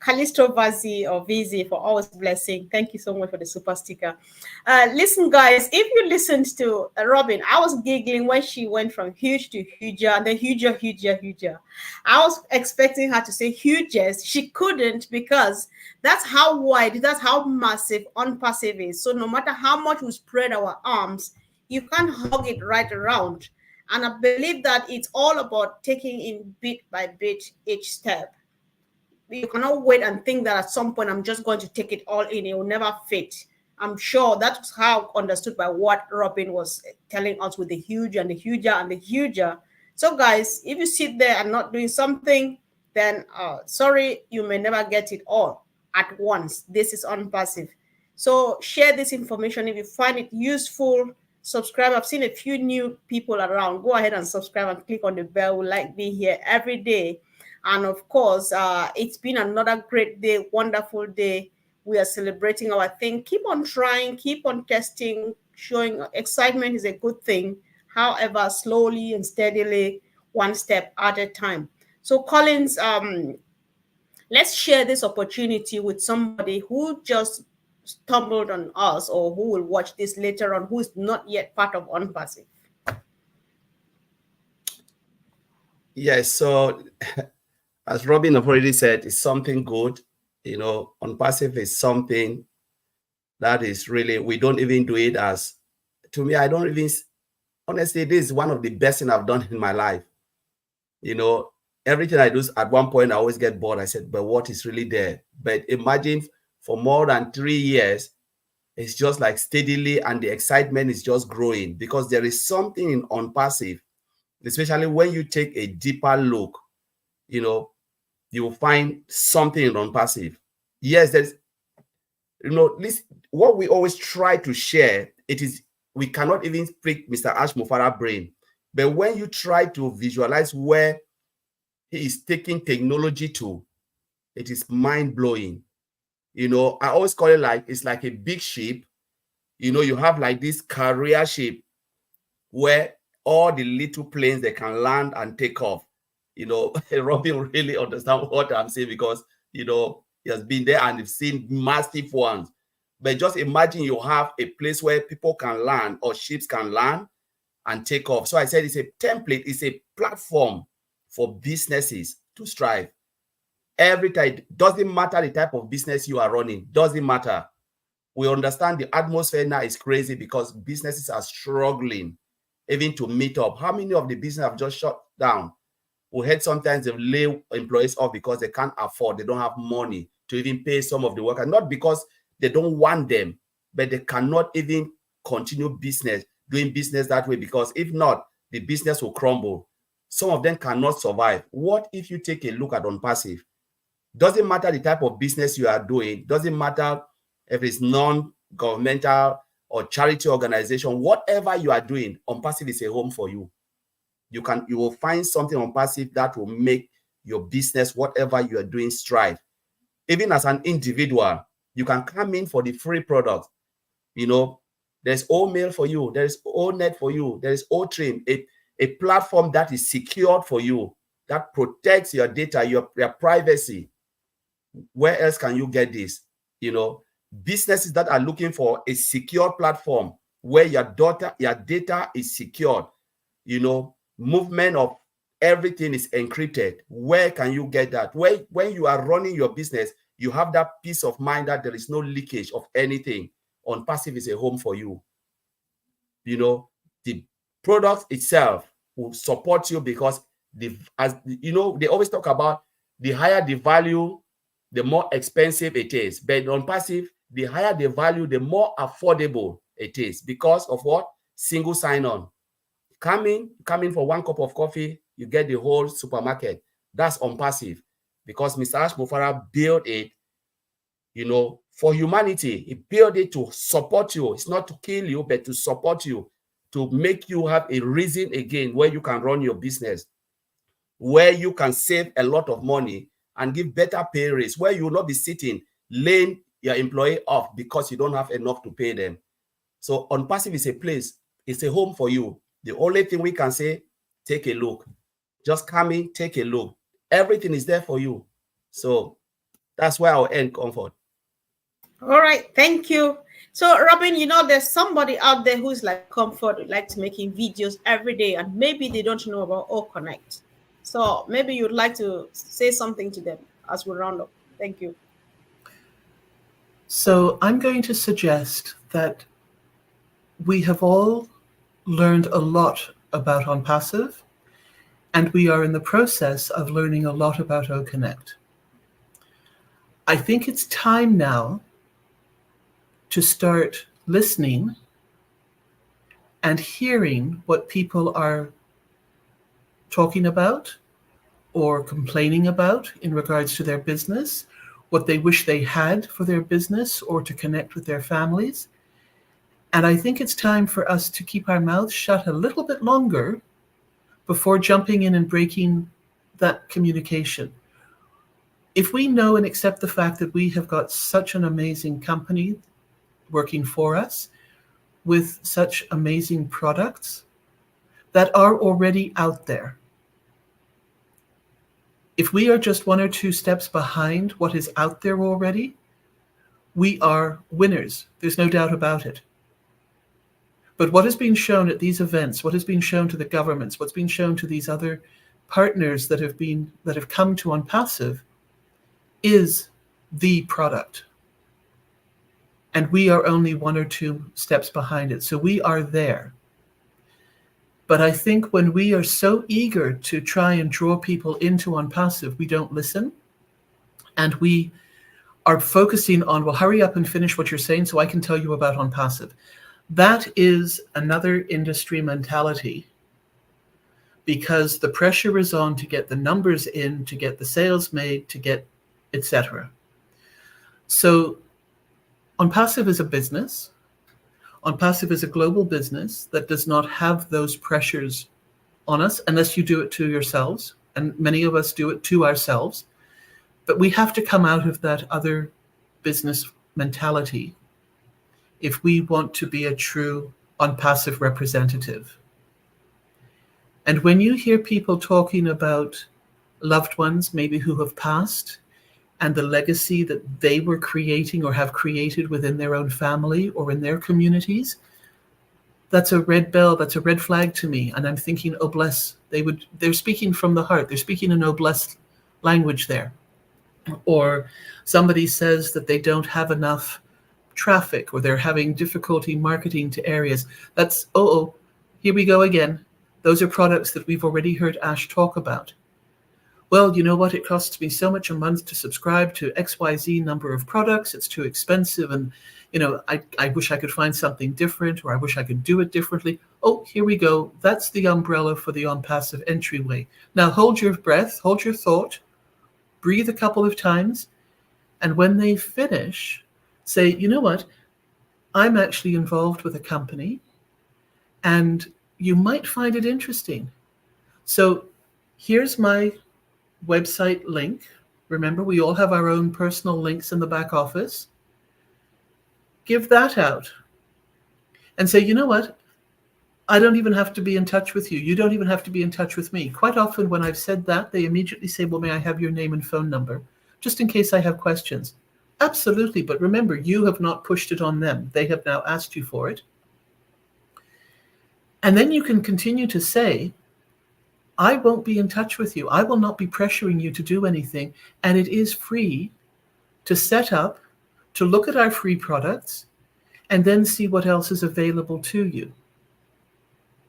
Callisto Vazi or Vizi, for always blessing. Thank you so much for the super sticker. Listen, guys, if you listened to Robin, I was giggling when she went from huge to huger, and then huger. I was expecting her to say hugest. She couldn't, because that's how wide, that's how massive ONPASSIVE is. So no matter how much we spread our arms, you can't hug it right around. And I believe that it's all about taking in bit by bit each step. you cannot wait and think that at some point I'm just going to take it all in. It will never fit. I'm sure that's how understood by what Robin was telling us with the huge and the huger and the huger. So, guys, if you sit there and not doing something, then sorry, you may never get it all at once. This is unpassive. So, share this information if you find it useful. Subscribe. I've seen a few new people around. Go ahead and subscribe and click on the bell. We like being here every day. And of course, it's been another great day, wonderful day. We are celebrating our thing. Keep on trying, keep on testing, showing excitement is a good thing. However, slowly and steadily, one step at a time. So, Collins, let's share this opportunity with somebody who just stumbled on us or who will watch this later on, who is not yet part of ONPASSIVE. Yes, so as Robin have already said, it's something good. ONPASSIVE is something that is really, we don't even do it as, to me, I don't even, honestly, this is one of the best things I've done in my life. Everything I do, at one point, I always get bored. I said, but what is really there? But imagine for more than 3 years, it's just like steadily, and the excitement is just growing because there is something in ONPASSIVE, especially when you take a deeper look, you will find something in ONPASSIVE. Yes, there's, this, what we always try to share, it is, we cannot even speak Mr. Ash Mufara brain. But when you try to visualize where he is taking technology to, it is mind-blowing. I always call it like, it's like a big ship. You have like this carrier ship where all the little planes, they can land and take off. Robin really understand what I'm saying because, he has been there and he's seen massive ones. But just imagine you have a place where people can land or ships can land and take off. So I said it's a template, it's a platform for businesses to strive. Every time, doesn't matter the type of business you are running, doesn't matter. We understand the atmosphere now is crazy because businesses are struggling even to meet up. How many of the business have just shut down? We heard sometimes they lay employees off because they can't afford, they don't have money to even pay some of the workers, not because they don't want them, but they cannot even continue doing business that way because if not, the business will crumble. Some of them cannot survive. What if you take a look at ONPASSIVE? Doesn't matter the type of business you are doing, doesn't matter if it's non-governmental or charity organization, whatever you are doing, ONPASSIVE is a home for you. You will find something ONPASSIVE that will make your business, whatever you are doing, strive. Even as an individual, you can come in for the free product. There's OMail for you, there's ONet for you, there's OTrim, a platform that is secured for you, that protects your data, your privacy. Where else can you get this? Businesses that are looking for a secure platform where your data is secured, movement of everything is encrypted. Where can you get that? When you are running your business, you have that peace of mind that there is no leakage of anything. ONPASSIVE is a home for you. The product itself will support you because they always talk about the higher the value, the more expensive it is. But ONPASSIVE, the higher the value, the more affordable it is because of what? Single sign-on. Come in for one cup of coffee, you get the whole supermarket. That's ONPASSIVE because Mr. Ash Mufara built it, for humanity. He built it to support you. It's not to kill you, but to support you, to make you have a reason again where you can run your business, where you can save a lot of money and give better pay rates, where you will not be sitting, laying your employee off because you don't have enough to pay them. So ONPASSIVE is a place, it's a home for you. The only thing we can say, take a look. Just come in, take a look. Everything is there for you. So that's where I'll end, Comfort. All right, thank you. So, Robin, there's somebody out there who's like Comfort, who likes making videos every day, and maybe they don't know about OConnect. So maybe you'd like to say something to them as we round up. Thank you. So I'm going to suggest that we have all learned a lot about ONPASSIVE, and we are in the process of learning a lot about OConnect. I think it's time now to start listening and hearing what people are talking about or complaining about in regards to their business, what they wish they had for their business or to connect with their families. And I think it's time for us to keep our mouths shut a little bit longer before jumping in and breaking that communication. If we know and accept the fact that we have got such an amazing company working for us with such amazing products that are already out there, if we are just one or two steps behind what is out there already, we are winners. There's no doubt about it. But what has been shown at these events, what has been shown to the governments, what's been shown to these other partners that have come to ONPASSIVE is the product. And we are only one or two steps behind it. So we are there. But I think when we are so eager to try and draw people into ONPASSIVE, we don't listen. And we are focusing on, well, hurry up and finish what you're saying so I can tell you about ONPASSIVE. That is another industry mentality, because the pressure is on to get the numbers in, to get the sales made, to get etc. So ONPASSIVE is a business. ONPASSIVE is a global business that does not have those pressures on us unless you do it to yourselves. And many of us do it to ourselves. But we have to come out of that other business mentality if we want to be a true ONPASSIVE representative. And when you hear people talking about loved ones, maybe who have passed, and the legacy that they were creating or have created within their own family or in their communities, that's a red bell, that's a red flag to me. And I'm thinking, oh bless, they're speaking from the heart. They're speaking an oh bless language there. Or somebody says that they don't have enough traffic or they're having difficulty marketing to areas. That's, here we go again. Those are products that we've already heard Ash talk about. Well, you know what? It costs me so much a month to subscribe to XYZ number of products. It's too expensive. And, I wish I could find something different, or I wish I could do it differently. Oh, here we go. That's the umbrella for the ONPASSIVE entryway. Now hold your breath, hold your thought, breathe a couple of times. And when they finish, say, you know what? I'm actually involved with a company and you might find it interesting. So here's my website link. Remember, we all have our own personal links in the back office. Give that out and say, you know what? I don't even have to be in touch with you. You don't even have to be in touch with me. Quite often when I've said that, they immediately say, well, may I have your name and phone number? Just in case I have questions. Absolutely. But remember, you have not pushed it on them. They have now asked you for it. And then you can continue to say, I won't be in touch with you. I will not be pressuring you to do anything. And it is free to set up, to look at our free products, and then see what else is available to you.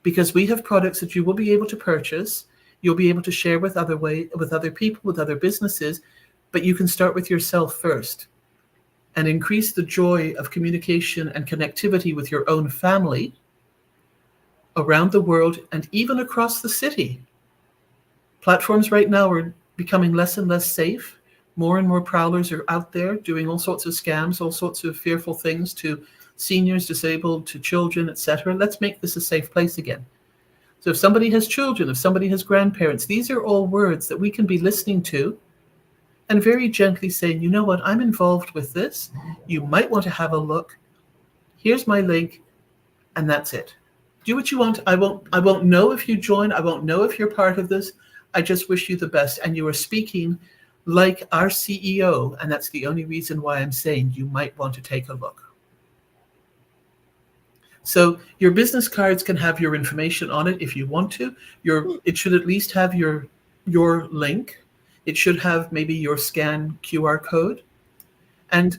Because we have products that you will be able to purchase, you'll be able to share with other people, with other businesses, but you can start with yourself first and increase the joy of communication and connectivity with your own family around the world and even across the city. Platforms right now are becoming less and less safe. More and more prowlers are out there doing all sorts of scams, all sorts of fearful things to seniors, disabled, to children, etc. Let's make this a safe place again. So if somebody has children, if somebody has grandparents, these are all words that we can be listening to and very gently saying, you know what, I'm involved with this. You might want to have a look. Here's my link, and that's it. Do what you want. I won't know if you join. I won't know if you're part of this. I just wish you the best. And you are speaking like our CEO, and that's the only reason why I'm saying you might want to take a look. So your business cards can have your information on it if you want to. It should at least have your link. It should have maybe your scan QR code. And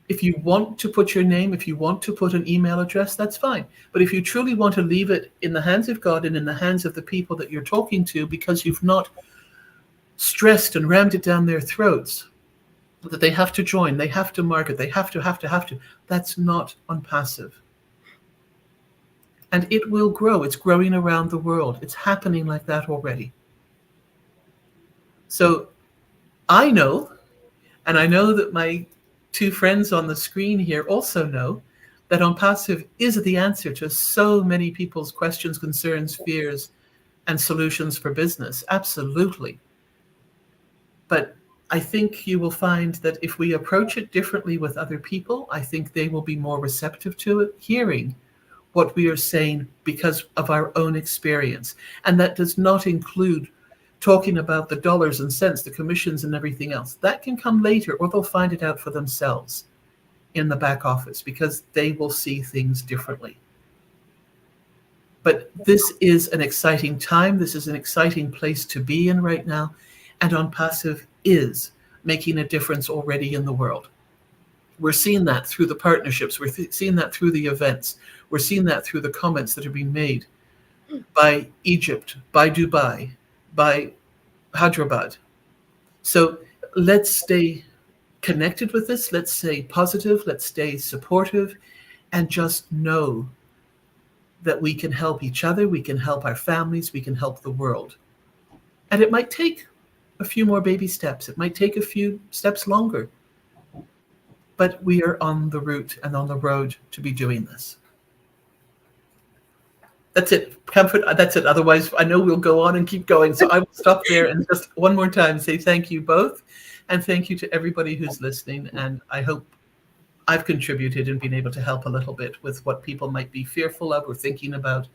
if you want to put your name, if you want to put an email address, that's fine. But if you truly want to leave it in the hands of God and in the hands of the people that you're talking to, because you've not stressed and rammed it down their throats, that they have to join, they have to market, they have to. That's not ONPASSIVE. And it will grow. It's growing around the world. It's happening like that already. So I know, and I know that my two friends on the screen here also know, that ONPASSIVE is the answer to so many people's questions, concerns, fears, and solutions for business. Absolutely. But I think you will find that if we approach it differently with other people, I think they will be more receptive to it, hearing what we are saying because of our own experience. And that does not include talking about the dollars and cents, the commissions and everything else. That can come later, or they'll find it out for themselves in the back office because they will see things differently. But this is an exciting time. This is an exciting place to be in right now. And ONPASSIVE is making a difference already in the world. We're seeing that through the partnerships. We're seeing that through the events. We're seeing that through the comments that are being made by Egypt, by Dubai, by Hyderabad. So let's stay connected with this. Let's stay positive. Let's stay supportive, and just know that we can help each other. We can help our families. We can help the world. And it might take a few more baby steps. It might take a few steps longer. But we are on the route and on the road to be doing this. That's it. Comfort, that's it. Otherwise, I know we'll go on and keep going. So I will stop there and just one more time say thank you both. And thank you to everybody who's listening. And I hope I've contributed and been able to help a little bit with what people might be fearful of or thinking about.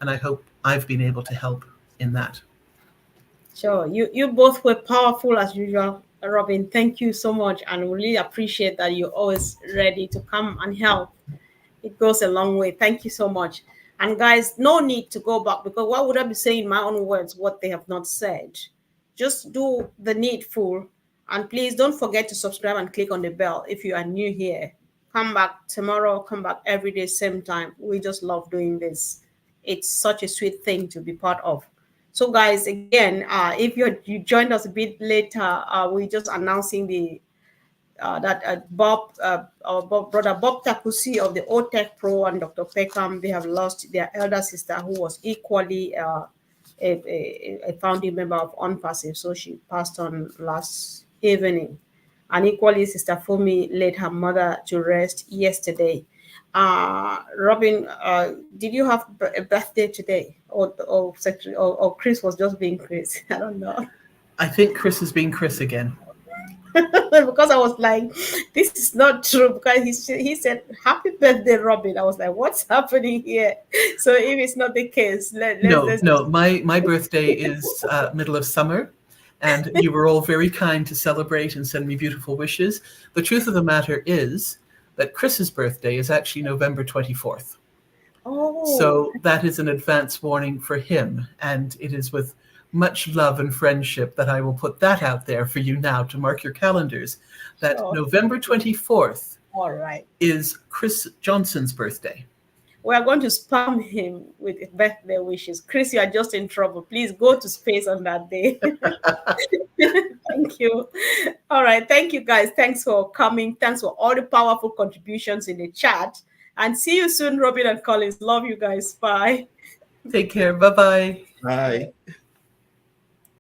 And I hope I've been able to help in that. Sure. You both were powerful as usual, Robin. Thank you so much. And we really appreciate that you're always ready to come and help. It goes a long way. Thank you so much. And guys, no need to go back, because why would I be saying in my own words what they have not said? Just do the needful. And please don't forget to subscribe and click on the bell if you are new here. Come back tomorrow, come back every day, same time. We just love doing this. It's such a sweet thing to be part of. So, guys, again, if you joined us a bit later, we're just announcing the that our brother Bob Takusi of the OTech Pro and Dr. Peckham, they have lost their elder sister, who was equally a founding member of ONPASSIVE. So she passed on last evening. And equally, Sister Fumi laid her mother to rest yesterday. Robin, did you have a birthday today, or Chris was just being Chris? I don't know. I think Chris is being Chris again. Because I was like, this is not true. Because he said, "Happy birthday, Robin." I was like, what's happening here? So if it's not the case, let's No. My birthday is middle of summer, and you were all very kind to celebrate and send me beautiful wishes. The truth of the matter is that Chris's birthday is actually November 24th. Oh, So that is an advance warning for him, and it is with much love and friendship that I will put that out there for you now to mark your calendars, that sure. November 24th All right. is Chris Johnson's birthday. We are going to spam him with birthday wishes. Chris, you are just in trouble. Please go to space on that day. Thank you. All right. Thank you, guys. Thanks for coming. Thanks for all the powerful contributions in the chat. And see you soon, Robin and Collins. Love you guys. Bye. Take care. Bye-bye. Bye.